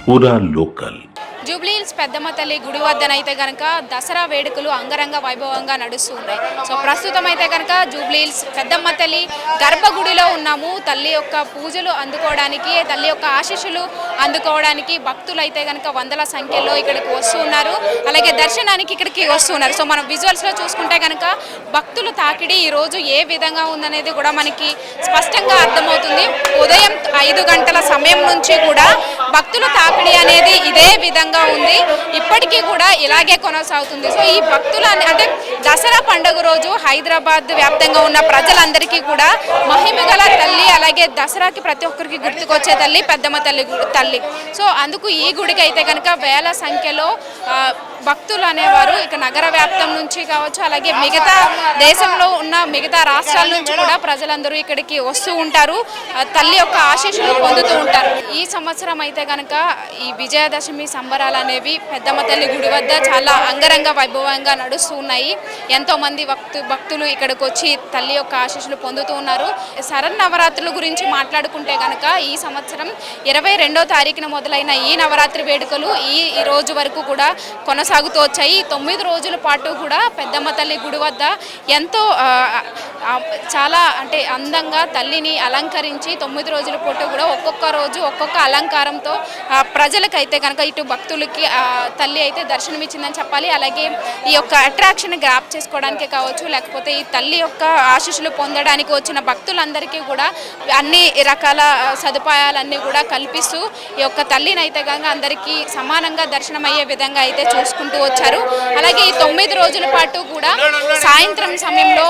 पूरा local. Jubilee hills పెద్దమ్మ తల్లి గుడి వద్దనైతే కనుక దసరా వేడుకలు అంగరంగ వైభవంగా నడుస్తున్నాయి. సో ప్రస్తుతం అయితే కనుక జూబ్లీ హిల్స్ పెద్దమ్మ తల్లి గర్భగుడిలో ఉన్నాము. తల్లి యొక్క పూజలు అందుకోవడానికి, తల్లి యొక్క ఆశీస్సులు అందుకోవడానికి భక్తులు అయితే కనుక వందల సంఖ్యలో ఇక్కడికి వస్తున్నారు. అలాగే దర్శనానికి ఇక్కడికి వస్తున్నారు. సో మనం విజువల్స్లో చూసుకుంటే కనుక భక్తులు తాకిడి ఈరోజు ఏ విధంగా ఉందనేది కూడా మనకి స్పష్టంగా అర్థమవుతుంది. ఉదయం 5 గంటల సమయం నుంచి కూడా భక్తుల తాకిడి అనేది ఇదే విధంగా ఉంది. ఇప్పటికీ కూడా ఇలాగే కొనసాగుతుంది. సో ఈ భక్తుల అంటే దసరా పండుగ రోజు హైదరాబాద్ వ్యాప్తంగా ఉన్న ప్రజలందరికీ కూడా మహిమగల తల్లి, అలాగే దసరాకి ప్రతి ఒక్కరికి గుర్తుకొచ్చే తల్లి పెద్దమ్మ తల్లి. సో అందుకు ఈ గుడికి అయితే కనుక వేల సంఖ్యలో భక్తులు అనేవారు ఇక నగర వ్యాప్తం నుంచి కావచ్చు, అలాగే మిగతా దేశంలో ఉన్న మిగతా రాష్ట్రాల నుంచి కూడా ప్రజలందరూ ఇక్కడికి వస్తూ ఉంటారు. తల్లి యొక్క ఆశీస్సులు పొందుతూ ఉంటారు. ఈ సంవత్సరం అయితే కనుక ఈ విజయదశమి సంబరాలు అనేవి పెద్దమ్మ తల్లి గుడి వద్ద చాలా అంగరంగ వైభవంగా నడుస్తూ ఉన్నాయి. ఎంతోమంది భక్తులు ఇక్కడికి వచ్చి తల్లి యొక్క ఆశీస్సులు పొందుతూ ఉన్నారు. శరన్నవరాత్రుల గురించి మాట్లాడుకుంటే కనుక ఈ సంవత్సరం 22వ తారీఖున మొదలైన ఈ నవరాత్రి వేడుకలు ఈ రోజు వరకు కూడా కొనసాగుతూ వచ్చాయి. 9 రోజుల పాటు కూడా పెద్దమ్మ తల్లి గుడి వద్ద ఎంతో చాలా అంటే అందంగా తల్లిని అలంకరించి 9 రోజుల పాటు కూడా ఒక్కొక్క రోజు ఒక్కొక్క అలంకారంతో ప్రజలకైతే కనుక ఇటు భక్తులకి తల్లి అయితే దర్శనమిచ్చిందని చెప్పాలి. అలాగే ఈ యొక్క అట్రాక్షన్ గ్రాప్ చేసుకోవడానికి కావచ్చు, లేకపోతే ఈ తల్లి యొక్క ఆశీస్సులు పొందడానికి వచ్చిన భక్తులందరికీ కూడా అన్ని రకాల సదుపాయాలన్నీ కూడా కల్పిస్తూ ఈ యొక్క తల్లిని అయితే కనుక అందరికీ సమానంగా దర్శనమయ్యే విధంగా అయితే చూసుకుంటూ వచ్చారు. అలాగే ఈ 9 రోజుల పాటు కూడా సాయంత్రం సమయంలో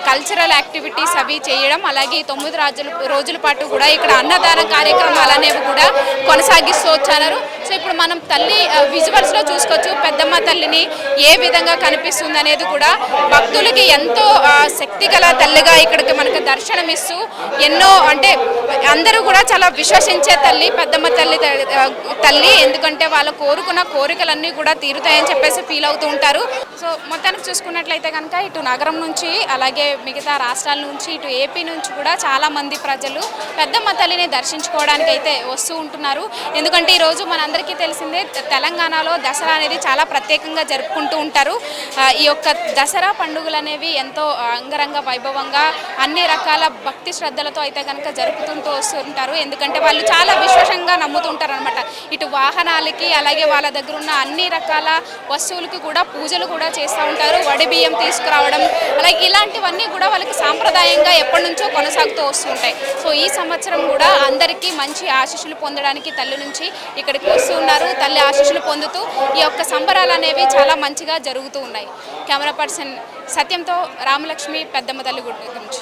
కల్చరల్ యాక్టివిటీస్ అవి చేయడం, అలాగే ఈ 9 రోజుల పాటు కూడా ఇక్కడ అన్నదాన కార్యక్రమాలు అనేవి కూడా కొనసాగిస్తూ వచ్చారు. సో ఇప్పుడు మనం తల్లి విజువల్స్లో చూసుకోవచ్చు పెద్దమ్మ తల్లిని ఏ విధంగా కనిపిస్తుంది అనేది కూడా. భక్తులకి ఎంతో శక్తిగల తల్లిగా ఇక్కడికి మనకు దర్శనమిస్తూ ఎన్నో అంటే అందరూ కూడా చాలా విశ్వసించే తల్లి పెద్దమ్మ తల్లి ఎందుకంటే వాళ్ళ కోరుకున్న కోరికలన్నీ కూడా తీరుతాయని చెప్పేసి ఫీల్ అవుతూ ఉంటారు. సో మొత్తానికి చూసుకున్నట్లయితే కనుక ఇటు నగరం నుంచి, అలాగే మిగతా రాష్ట్రాల నుంచి, ఇటు ఏపీ నుంచి కూడా చాలామంది ప్రజలు పెద్దమ్మ తల్లిని దర్శించుకోవడానికి అయితే వస్తూ ఉంటున్నారు. ఎందుకంటే ఈరోజు మనందరికీ తెలిసిందే తెలంగాణలో దసరా అనేది చాలా ప్రత్యేకంగా జరుపుకుంటూ ఉంటారు. ఈ యొక్క దసరా పండుగలు అనేవి ఎంతో అంగరంగ వైభవంగా అన్ని రకాల భక్తి శ్రద్ధలతో అయితే కనుక జరుపుతుంటూ వస్తుంటారు. ఎందుకంటే వాళ్ళు చాలా విశ్వాసంగా నమ్ముతుంటారు అనమాట. ఇటు వాహనాలకి, అలాగే వాళ్ళ దగ్గర ఉన్న అన్ని రకాల వస్తువులకి కూడా పూజలు కూడా చేస్తూ ఉంటారు. వడి బియ్యం తీసుకురావడం, అలాగే ఇలాంటివన్నీ కూడా వాళ్ళకి సాంప్రదాయంగా ఎప్పటి నుంచో కొనసాగుతూ వస్తుంటాయి. సో ఈ సంవత్సరం కూడా అందరికీ మంచి ఆశీస్సులు పొందడానికి తల్లి నుంచి ఇక్కడికి వస్తున్నారు. తల్లి ఆశీస్సులు పొందుతూ ఈ యొక్క సంబరాలు అనేవి చాలా మంచిగా జరుగుతూ ఉన్నాయి. కెమెరా పర్సన్ సత్యంతో రామలక్ష్మి, పెద్దమ్మ తల్లి గుడి నుంచి.